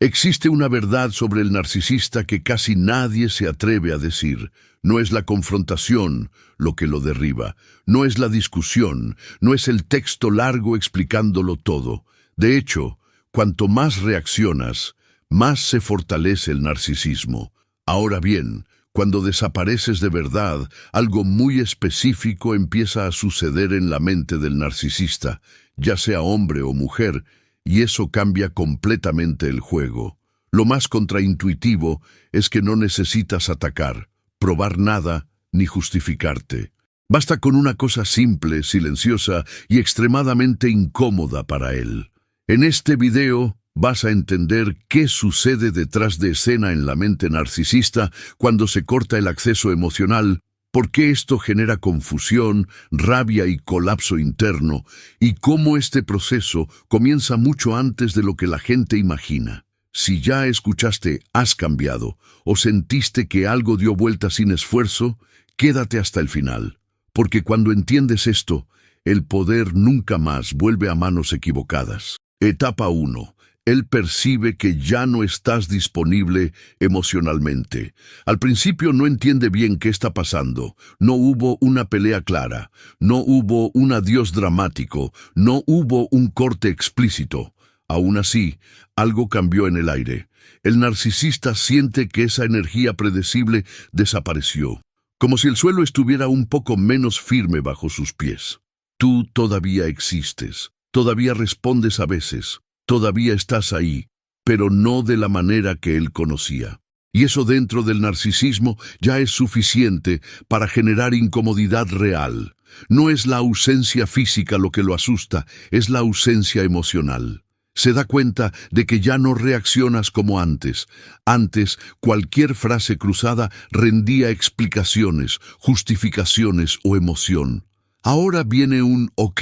Existe una verdad sobre el narcisista que casi nadie se atreve a decir. No es la confrontación lo que lo derriba, no es la discusión, no es el texto largo explicándolo todo. De hecho, cuanto más reaccionas, más se fortalece el narcisismo. Ahora bien, cuando desapareces de verdad, algo muy específico empieza a suceder en la mente del narcisista, ya sea hombre o mujer, y eso cambia completamente el juego. Lo más contraintuitivo es que no necesitas atacar, probar nada, ni justificarte. Basta con una cosa simple, silenciosa y extremadamente incómoda para él. En este video vas a entender qué sucede detrás de escena en la mente narcisista cuando se corta el acceso emocional, por qué esto genera confusión, rabia y colapso interno, y cómo este proceso comienza mucho antes de lo que la gente imagina. Si ya escuchaste "has cambiado" o sentiste que algo dio vuelta sin esfuerzo, quédate hasta el final, porque cuando entiendes esto, el poder nunca más vuelve a manos equivocadas. Etapa 1. Él percibe que ya no estás disponible emocionalmente. Al principio no entiende bien qué está pasando. No hubo una pelea clara, no hubo un adiós dramático, no hubo un corte explícito. Aún así, algo cambió en el aire. El narcisista siente que esa energía predecible desapareció, como si el suelo estuviera un poco menos firme bajo sus pies. Tú todavía existes, todavía respondes a veces. Todavía estás ahí, pero no de la manera que él conocía. Y eso dentro del narcisismo ya es suficiente para generar incomodidad real. No es la ausencia física lo que lo asusta, es la ausencia emocional. Se da cuenta de que ya no reaccionas como antes. Antes, cualquier frase cruzada rendía explicaciones, justificaciones o emoción. Ahora viene un ok,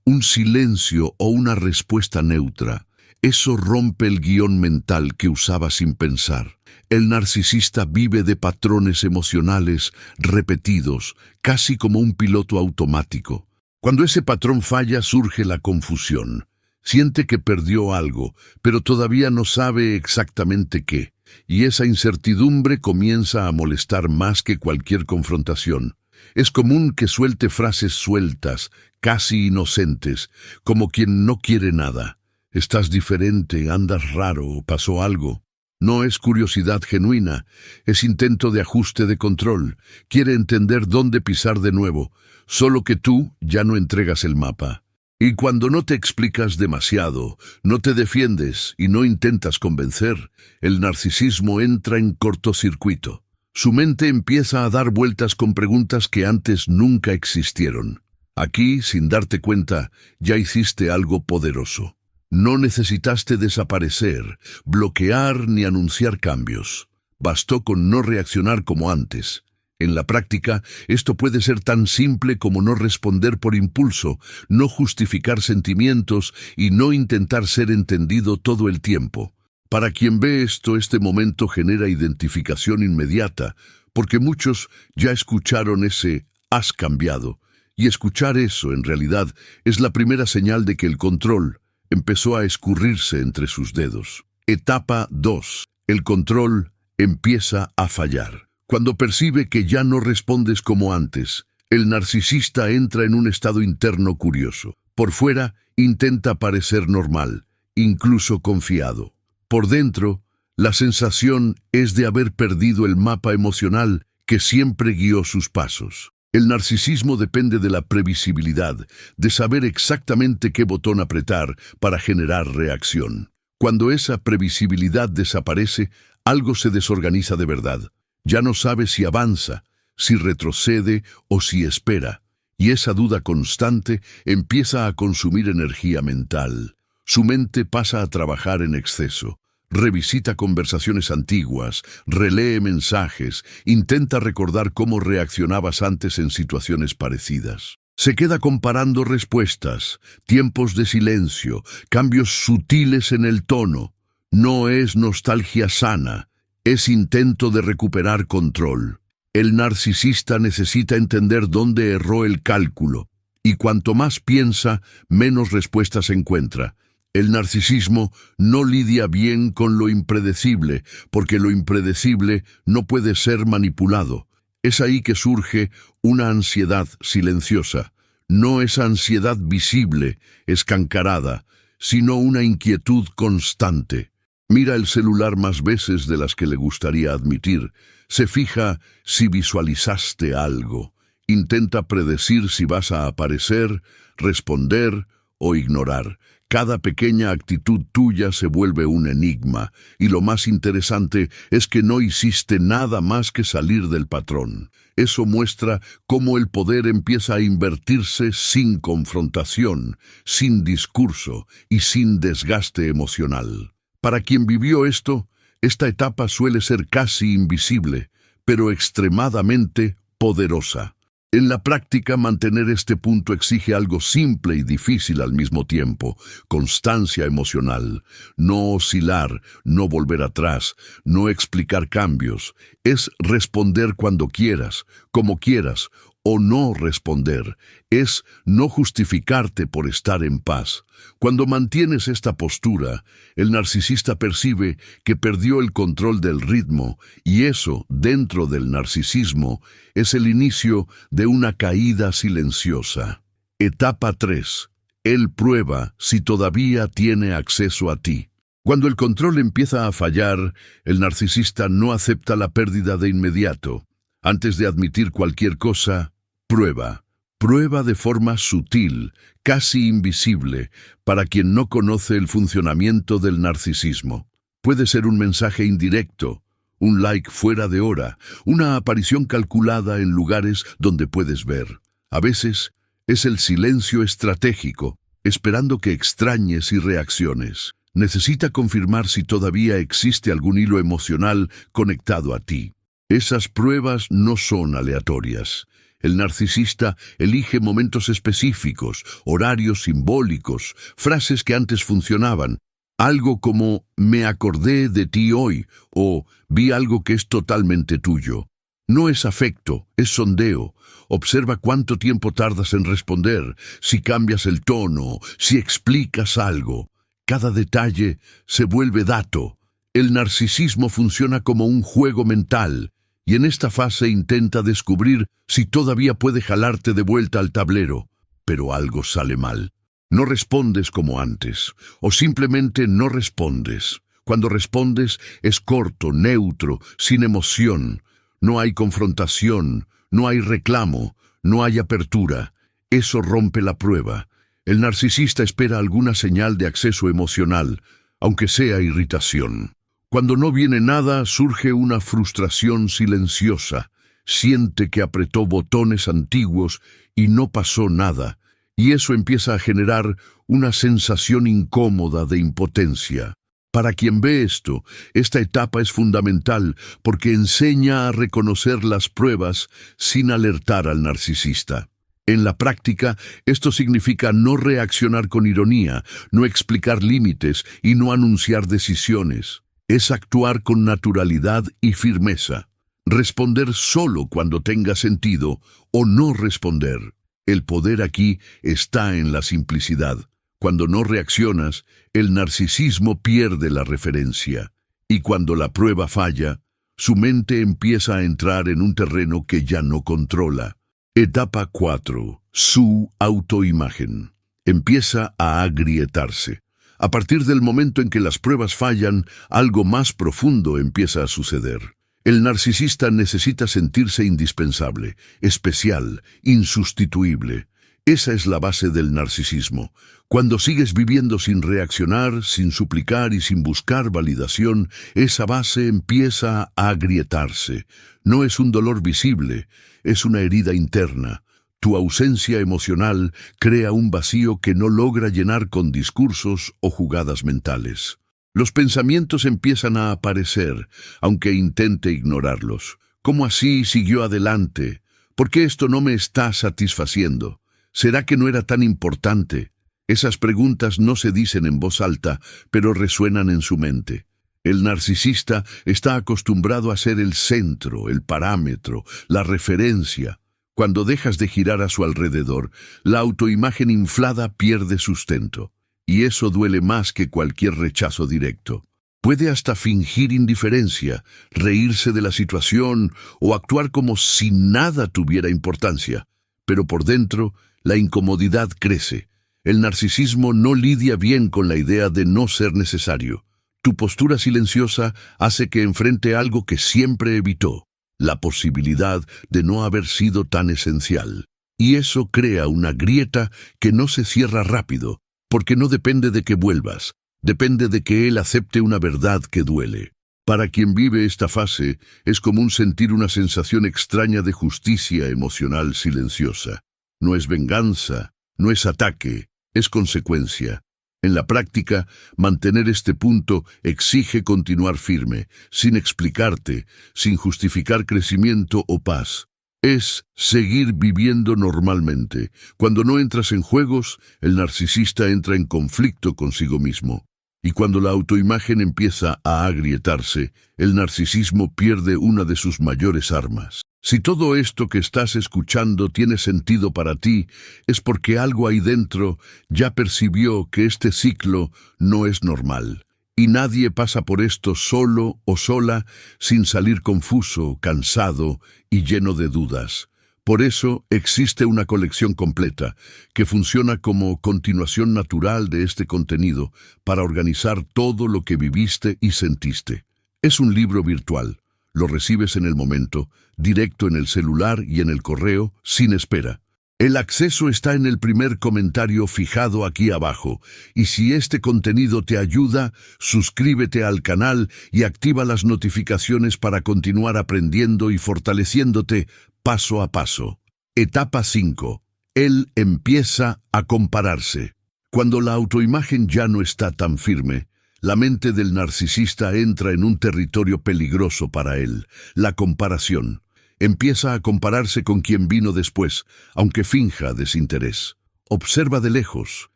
un silencio o una respuesta neutra. Eso rompe el guión mental que usaba sin pensar. El narcisista vive de patrones emocionales repetidos, casi como un piloto automático. Cuando ese patrón falla, surge la confusión. Siente que perdió algo, pero todavía no sabe exactamente qué. Y esa incertidumbre comienza a molestar más que cualquier confrontación. Es común que suelte frases sueltas, casi inocentes, como quien no quiere nada. Estás diferente, andas raro, pasó algo. No es curiosidad genuina, es intento de ajuste de control. Quiere entender dónde pisar de nuevo, solo que tú ya no entregas el mapa. Y cuando no te explicas demasiado, no te defiendes y no intentas convencer, el narcisismo entra en cortocircuito. Su mente empieza a dar vueltas con preguntas que antes nunca existieron. Aquí, sin darte cuenta, ya hiciste algo poderoso. No necesitaste desaparecer, bloquear ni anunciar cambios. Bastó con no reaccionar como antes. En la práctica, esto puede ser tan simple como no responder por impulso, no justificar sentimientos y no intentar ser entendido todo el tiempo. Para quien ve esto, este momento genera identificación inmediata, porque muchos ya escucharon ese "has cambiado", y escuchar eso, en realidad, es la primera señal de que el control empezó a escurrirse entre sus dedos. Etapa 2. El control empieza a fallar. Cuando percibe que ya no respondes como antes, el narcisista entra en un estado interno curioso. Por fuera, intenta parecer normal, incluso confiado. Por dentro, la sensación es de haber perdido el mapa emocional que siempre guió sus pasos. El narcisismo depende de la previsibilidad, de saber exactamente qué botón apretar para generar reacción. Cuando esa previsibilidad desaparece, algo se desorganiza de verdad. Ya no sabe si avanza, si retrocede o si espera. Y esa duda constante empieza a consumir energía mental. Su mente pasa a trabajar en exceso. Revisita conversaciones antiguas, relee mensajes, intenta recordar cómo reaccionabas antes en situaciones parecidas. Se queda comparando respuestas, tiempos de silencio, cambios sutiles en el tono. No es nostalgia sana, es intento de recuperar control. El narcisista necesita entender dónde erró el cálculo, y cuanto más piensa, menos respuestas encuentra. El narcisismo no lidia bien con lo impredecible, porque lo impredecible no puede ser manipulado. Es ahí que surge una ansiedad silenciosa. No esa ansiedad visible, escancarada, sino una inquietud constante. Mira el celular más veces de las que le gustaría admitir. Se fija si visualizaste algo. Intenta predecir si vas a aparecer, responder o ignorar. Cada pequeña actitud tuya se vuelve un enigma, y lo más interesante es que no hiciste nada más que salir del patrón. Eso muestra cómo el poder empieza a invertirse sin confrontación, sin discurso y sin desgaste emocional. Para quien vivió esto, esta etapa suele ser casi invisible, pero extremadamente poderosa. En la práctica, mantener este punto exige algo simple y difícil al mismo tiempo: constancia emocional. No oscilar, no volver atrás, no explicar cambios. Es responder cuando quieras, como quieras, o no responder. Es no justificarte por estar en paz. Cuando mantienes esta postura, el narcisista percibe que perdió el control del ritmo, y eso, dentro del narcisismo, es el inicio de una caída silenciosa. Etapa 3. Él prueba si todavía tiene acceso a ti. Cuando el control empieza a fallar, el narcisista no acepta la pérdida de inmediato. Antes de admitir cualquier cosa, prueba. Prueba de forma sutil, casi invisible, para quien no conoce el funcionamiento del narcisismo. Puede ser un mensaje indirecto, un like fuera de hora, una aparición calculada en lugares donde puedes ver. A veces es el silencio estratégico, esperando que extrañes y reacciones. Necesita confirmar si todavía existe algún hilo emocional conectado a ti. Esas pruebas no son aleatorias. El narcisista elige momentos específicos, horarios simbólicos, frases que antes funcionaban. Algo como «me acordé de ti hoy» o «vi algo que es totalmente tuyo». No es afecto, es sondeo. Observa cuánto tiempo tardas en responder, si cambias el tono, si explicas algo. Cada detalle se vuelve dato. El narcisismo funciona como un juego mental, y en esta fase intenta descubrir si todavía puede jalarte de vuelta al tablero, pero algo sale mal. No respondes como antes, o simplemente no respondes. Cuando respondes es corto, neutro, sin emoción. No hay confrontación, no hay reclamo, no hay apertura. Eso rompe la prueba. El narcisista espera alguna señal de acceso emocional, aunque sea irritación. Cuando no viene nada, surge una frustración silenciosa. Siente que apretó botones antiguos y no pasó nada, y eso empieza a generar una sensación incómoda de impotencia. Para quien ve esto, esta etapa es fundamental porque enseña a reconocer las pruebas sin alertar al narcisista. En la práctica, esto significa no reaccionar con ironía, no explicar límites y no anunciar decisiones. Es actuar con naturalidad y firmeza. Responder solo cuando tenga sentido o no responder. El poder aquí está en la simplicidad. Cuando no reaccionas, el narcisismo pierde la referencia. Y cuando la prueba falla, su mente empieza a entrar en un terreno que ya no controla. Etapa 4. Su autoimagen. Empieza a agrietarse. A partir del momento en que las pruebas fallan, algo más profundo empieza a suceder. El narcisista necesita sentirse indispensable, especial, insustituible. Esa es la base del narcisismo. Cuando sigues viviendo sin reaccionar, sin suplicar y sin buscar validación, esa base empieza a agrietarse. No es un dolor visible, es una herida interna. Tu ausencia emocional crea un vacío que no logra llenar con discursos o jugadas mentales. Los pensamientos empiezan a aparecer, aunque intente ignorarlos. ¿Cómo así siguió adelante? ¿Por qué esto no me está satisfaciendo? ¿Será que no era tan importante? Esas preguntas no se dicen en voz alta, pero resuenan en su mente. El narcisista está acostumbrado a ser el centro, el parámetro, la referencia. Cuando dejas de girar a su alrededor, la autoimagen inflada pierde sustento. y eso duele más que cualquier rechazo directo. Puede hasta fingir indiferencia, reírse de la situación o actuar como si nada tuviera importancia, pero por dentro la incomodidad crece. El narcisismo no lidia bien con la idea de no ser necesario. Tu postura silenciosa hace que enfrente algo que siempre evitó, la posibilidad de no haber sido tan esencial. Y eso crea una grieta que no se cierra rápido, porque no depende de que vuelvas, depende de que él acepte una verdad que duele. Para quien vive esta fase, es común sentir una sensación extraña de justicia emocional silenciosa. No es venganza, no es ataque, es consecuencia. En la práctica, mantener este punto exige continuar firme, sin explicarte, sin justificar crecimiento o paz. Es seguir viviendo normalmente. Cuando no entras en juegos, el narcisista entra en conflicto consigo mismo. Y cuando la autoimagen empieza a agrietarse, el narcisismo pierde una de sus mayores armas. Si todo esto que estás escuchando tiene sentido para ti, es porque algo ahí dentro ya percibió que este ciclo no es normal. Y nadie pasa por esto solo o sola sin salir confuso, cansado y lleno de dudas. Por eso existe una colección completa que funciona como continuación natural de este contenido para organizar todo lo que viviste y sentiste. Es un libro virtual. Lo recibes en el momento, directo en el celular y en el correo, sin espera. El acceso está en el primer comentario fijado aquí abajo, y si este contenido te ayuda, suscríbete al canal y activa las notificaciones para continuar aprendiendo y fortaleciéndote paso a paso. Etapa 5. Él empieza a compararse. Cuando la autoimagen ya no está tan firme, la mente del narcisista entra en un territorio peligroso para él, la comparación. Empieza a compararse con quien vino después, aunque finja desinterés. Observa de lejos,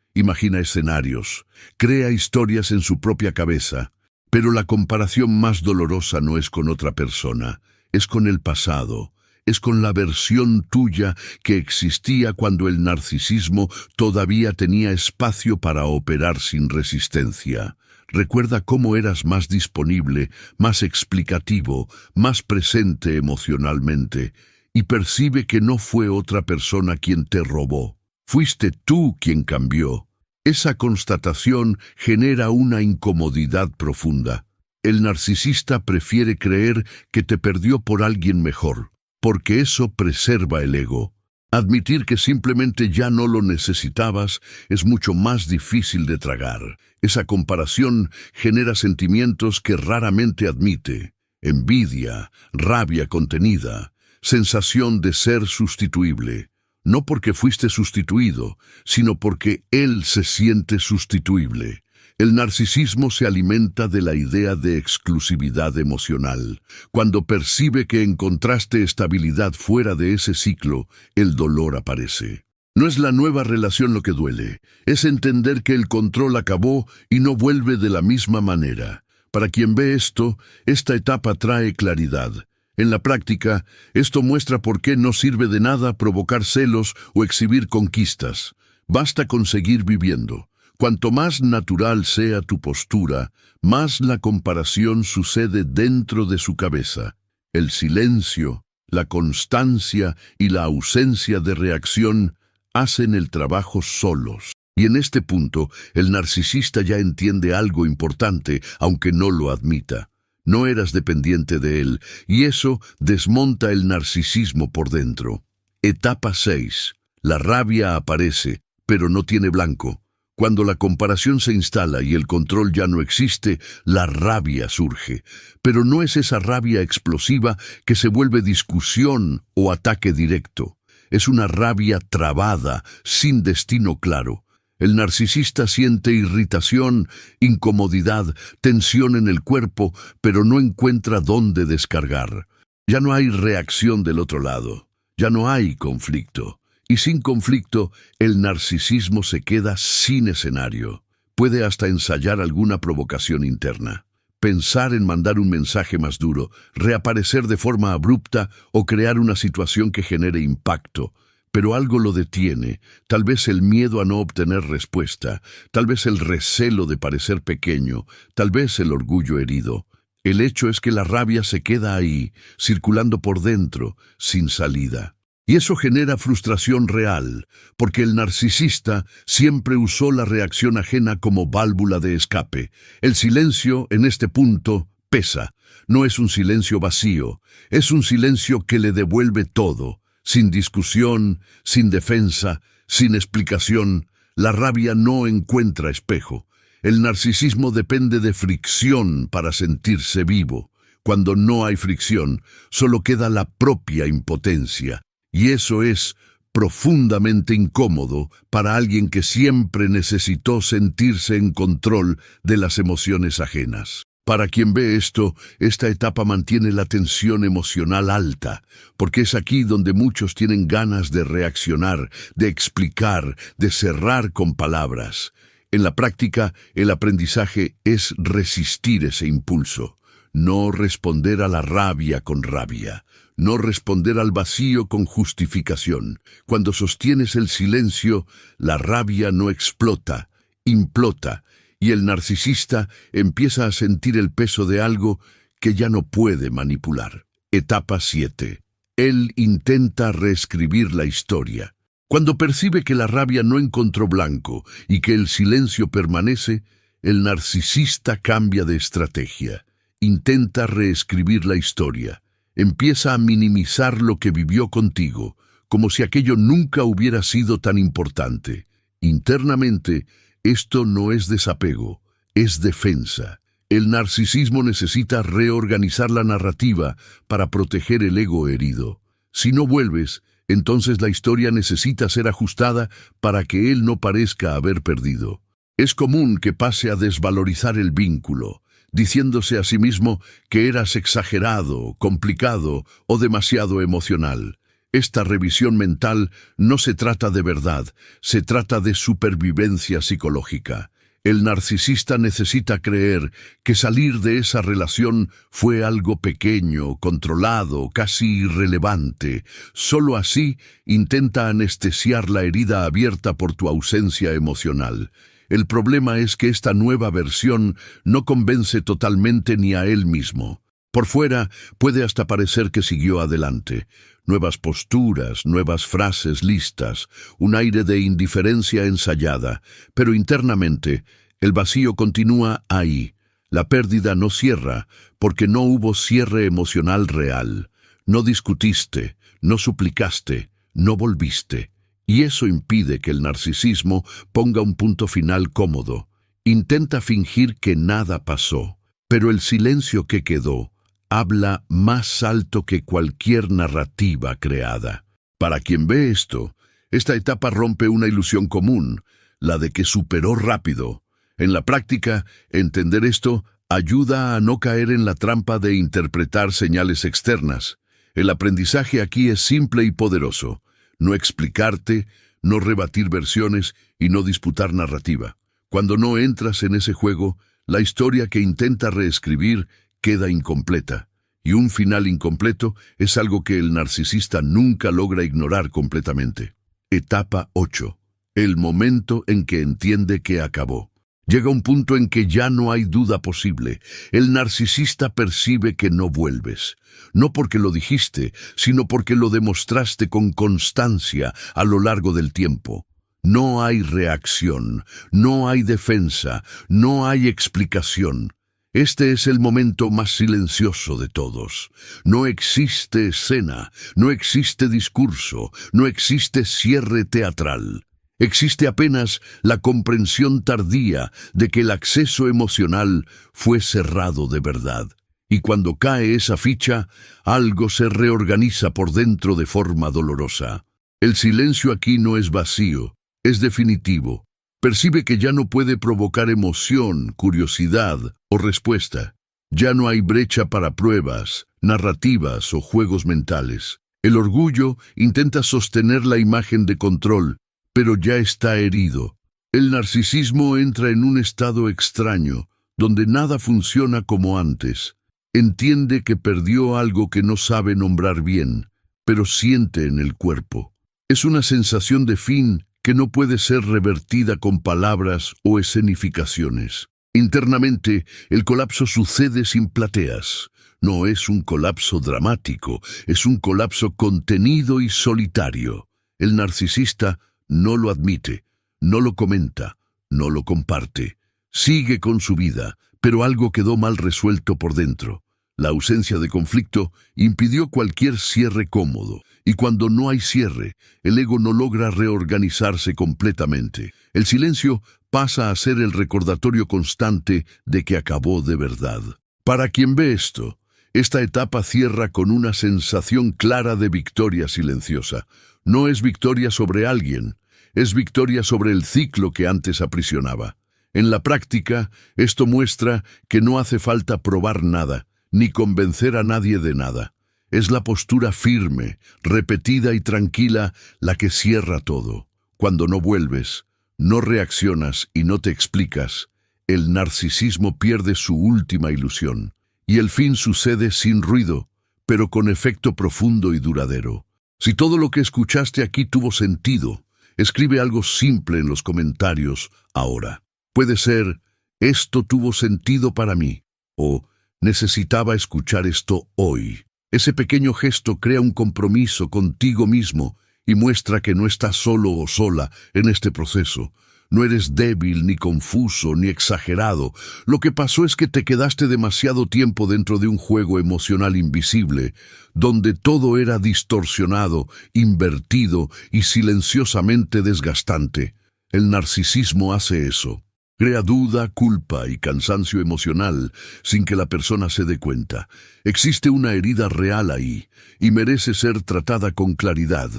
imagina escenarios, crea historias en su propia cabeza, pero la comparación más dolorosa no es con otra persona, es con el pasado, es con la versión tuya que existía cuando el narcisismo todavía tenía espacio para operar sin resistencia. Recuerda cómo eras más disponible, más explicativo, más presente emocionalmente, y percibe que no fue otra persona quien te robó. Fuiste tú quien cambió. Esa constatación genera una incomodidad profunda. El narcisista prefiere creer que te perdió por alguien mejor, porque eso preserva el ego. Admitir que simplemente ya no lo necesitabas es mucho más difícil de tragar. Esa comparación genera sentimientos que raramente admite: envidia, rabia contenida, sensación de ser sustituible. No porque fuiste sustituido, sino porque él se siente sustituible. El narcisismo se alimenta de la idea de exclusividad emocional. Cuando percibe que encontraste estabilidad fuera de ese ciclo, el dolor aparece. No es la nueva relación lo que duele, es entender que el control acabó y no vuelve de la misma manera. Para quien ve esto, esta etapa trae claridad. En la práctica, esto muestra por qué no sirve de nada provocar celos o exhibir conquistas. Basta con seguir viviendo. Cuanto más natural sea tu postura, más la comparación sucede dentro de su cabeza. El silencio, la constancia y la ausencia de reacción hacen el trabajo solos. Y en este punto, el narcisista ya entiende algo importante, aunque no lo admita. No eras dependiente de él, y eso desmonta el narcisismo por dentro. Etapa 6. La rabia aparece, pero no tiene blanco. Cuando la comparación se instala y el control ya no existe, la rabia surge. Pero no es esa rabia explosiva que se vuelve discusión o ataque directo. Es una rabia trabada, sin destino claro. El narcisista siente irritación, incomodidad, tensión en el cuerpo, pero no encuentra dónde descargar. Ya no hay reacción del otro lado. Ya no hay conflicto. Y sin conflicto, el narcisismo se queda sin escenario. Puede hasta ensayar alguna provocación interna. Pensar en mandar un mensaje más duro, reaparecer de forma abrupta o crear una situación que genere impacto. pero algo lo detiene, tal vez el miedo a no obtener respuesta, tal vez el recelo de parecer pequeño, tal vez el orgullo herido. El hecho es que la rabia se queda ahí, circulando por dentro, sin salida. Y eso genera frustración real, porque el narcisista siempre usó la reacción ajena como válvula de escape. El silencio, en este punto, pesa. No es un silencio vacío, es un silencio que le devuelve todo. Sin discusión, sin defensa, sin explicación, la rabia no encuentra espejo. El narcisismo depende de fricción para sentirse vivo. Cuando no hay fricción, solo queda la propia impotencia. Y eso es profundamente incómodo para alguien que siempre necesitó sentirse en control de las emociones ajenas. Para quien ve esto, esta etapa mantiene la tensión emocional alta, porque es aquí donde muchos tienen ganas de reaccionar, de explicar, de cerrar con palabras. En la práctica, el aprendizaje es resistir ese impulso, no responder a la rabia con rabia, no responder al vacío con justificación. Cuando sostienes el silencio, la rabia no explota, implota, y el narcisista empieza a sentir el peso de algo que ya no puede manipular. Etapa 7. Él intenta reescribir la historia. Cuando percibe que la rabia no encontró blanco y que el silencio permanece, el narcisista cambia de estrategia. Intenta reescribir la historia. Empieza a minimizar lo que vivió contigo, como si aquello nunca hubiera sido tan importante. Internamente, esto no es desapego, es defensa. El narcisismo necesita reorganizar la narrativa para proteger el ego herido. Si no vuelves, entonces la historia necesita ser ajustada para que él no parezca haber perdido. Es común que pase a desvalorizar el vínculo, diciéndose a sí mismo que eras exagerado, complicado o demasiado emocional. Esta revisión mental no se trata de verdad, se trata de supervivencia psicológica. El narcisista necesita creer que salir de esa relación fue algo pequeño, controlado, casi irrelevante. Solo así intenta anestesiar la herida abierta por tu ausencia emocional. El problema es que esta nueva versión no convence totalmente ni a él mismo. Por fuera puede hasta parecer que siguió adelante. Nuevas posturas, nuevas frases listas, un aire de indiferencia ensayada, pero internamente el vacío continúa ahí. La pérdida no cierra porque no hubo cierre emocional real. No discutiste, no suplicaste, no volviste. Y eso impide que el narcisismo ponga un punto final cómodo. Intenta fingir que nada pasó, pero el silencio que quedó habla más alto que cualquier narrativa creada. Para quien ve esto, esta etapa rompe una ilusión común, la de que superó rápido. En la práctica, entender esto ayuda a no caer en la trampa de interpretar señales externas. El aprendizaje aquí es simple y poderoso. No explicarte, no rebatir versiones y no disputar narrativa. Cuando no entras en ese juego, la historia que intenta reescribir queda incompleta, y un final incompleto es algo que el narcisista nunca logra ignorar completamente. Etapa 8. El momento en que entiende que acabó. Llega un punto en que ya no hay duda posible. El narcisista percibe que no vuelves, no porque lo dijiste, sino porque lo demostraste con constancia a lo largo del tiempo. No hay reacción, no hay defensa, no hay explicación. Este es el momento más silencioso de todos. No existe escena, no existe discurso, no existe cierre teatral. Existe apenas la comprensión tardía de que el acceso emocional fue cerrado de verdad. Y cuando cae esa ficha, algo se reorganiza por dentro de forma dolorosa. El silencio aquí no es vacío, es definitivo. Percibe que ya no puede provocar emoción, curiosidad o respuesta. Ya no hay brecha para pruebas, narrativas o juegos mentales. El orgullo intenta sostener la imagen de control, pero ya está herido. El narcisismo entra en un estado extraño, donde nada funciona como antes. Entiende que perdió algo que no sabe nombrar bien, pero siente en el cuerpo. Es una sensación de fin que no puede ser revertida con palabras o escenificaciones. Internamente, el colapso sucede sin plateas. No es un colapso dramático, es un colapso contenido y solitario. El narcisista no lo admite, no lo comenta, no lo comparte. Sigue con su vida, pero algo quedó mal resuelto por dentro. La ausencia de conflicto impidió cualquier cierre cómodo, y cuando no hay cierre, el ego no logra reorganizarse completamente. El silencio pasa a ser el recordatorio constante de que acabó de verdad. Para quien ve esto, esta etapa cierra con una sensación clara de victoria silenciosa. No es victoria sobre alguien, es victoria sobre el ciclo que antes aprisionaba. En la práctica, esto muestra que no hace falta probar nada, ni convencer a nadie de nada. Es la postura firme, repetida y tranquila la que cierra todo. Cuando no vuelves, no reaccionas y no te explicas, el narcisismo pierde su última ilusión, y el fin sucede sin ruido, pero con efecto profundo y duradero. Si todo lo que escuchaste aquí tuvo sentido, escribe algo simple en los comentarios ahora. Puede ser, esto tuvo sentido para mí, o necesitaba escuchar esto hoy. Ese pequeño gesto crea un compromiso contigo mismo y muestra que no estás solo o sola en este proceso. No eres débil, ni confuso, ni exagerado. Lo que pasó es que te quedaste demasiado tiempo dentro de un juego emocional invisible, donde todo era distorsionado, invertido y silenciosamente desgastante. El narcisismo hace eso. Crea duda, culpa y cansancio emocional sin que la persona se dé cuenta. Existe una herida real ahí y merece ser tratada con claridad,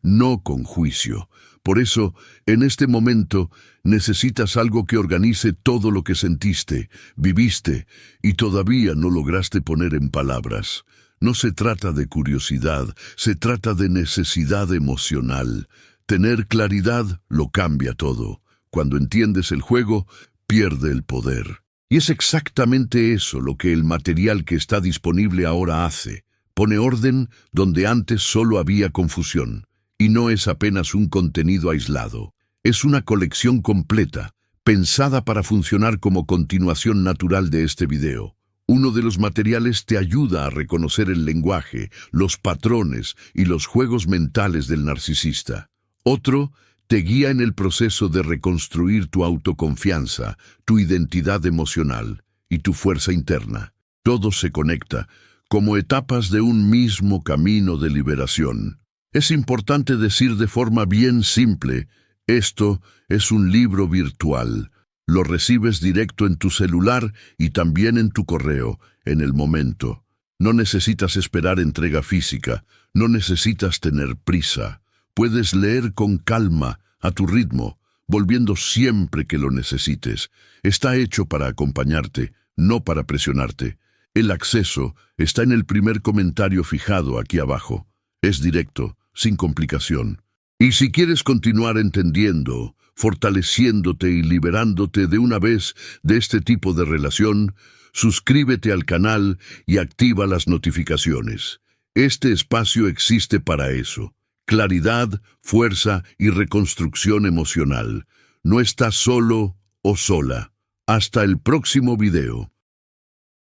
no con juicio. Por eso, en este momento, necesitas algo que organice todo lo que sentiste, viviste y todavía no lograste poner en palabras. No se trata de curiosidad, se trata de necesidad emocional. Tener claridad lo cambia todo. Cuando entiendes el juego, pierde el poder. Y es exactamente eso lo que el material que está disponible ahora hace. Pone orden donde antes solo había confusión. Y no es apenas un contenido aislado. Es una colección completa, pensada para funcionar como continuación natural de este video. Uno de los materiales te ayuda a reconocer el lenguaje, los patrones y los juegos mentales del narcisista. Otro te guía en el proceso de reconstruir tu autoconfianza, tu identidad emocional y tu fuerza interna. Todo se conecta, como etapas de un mismo camino de liberación. Es importante decir de forma bien simple, esto es un libro virtual. Lo recibes directo en tu celular y también en tu correo, en el momento. No necesitas esperar entrega física, no necesitas tener prisa. Puedes leer con calma, a tu ritmo, volviendo siempre que lo necesites. Está hecho para acompañarte, no para presionarte. El acceso está en el primer comentario fijado aquí abajo. Es directo, sin complicación. Y si quieres continuar entendiendo, fortaleciéndote y liberándote de una vez de este tipo de relación, suscríbete al canal y activa las notificaciones. Este espacio existe para eso. Claridad, fuerza y reconstrucción emocional. No estás solo o sola. Hasta el próximo video.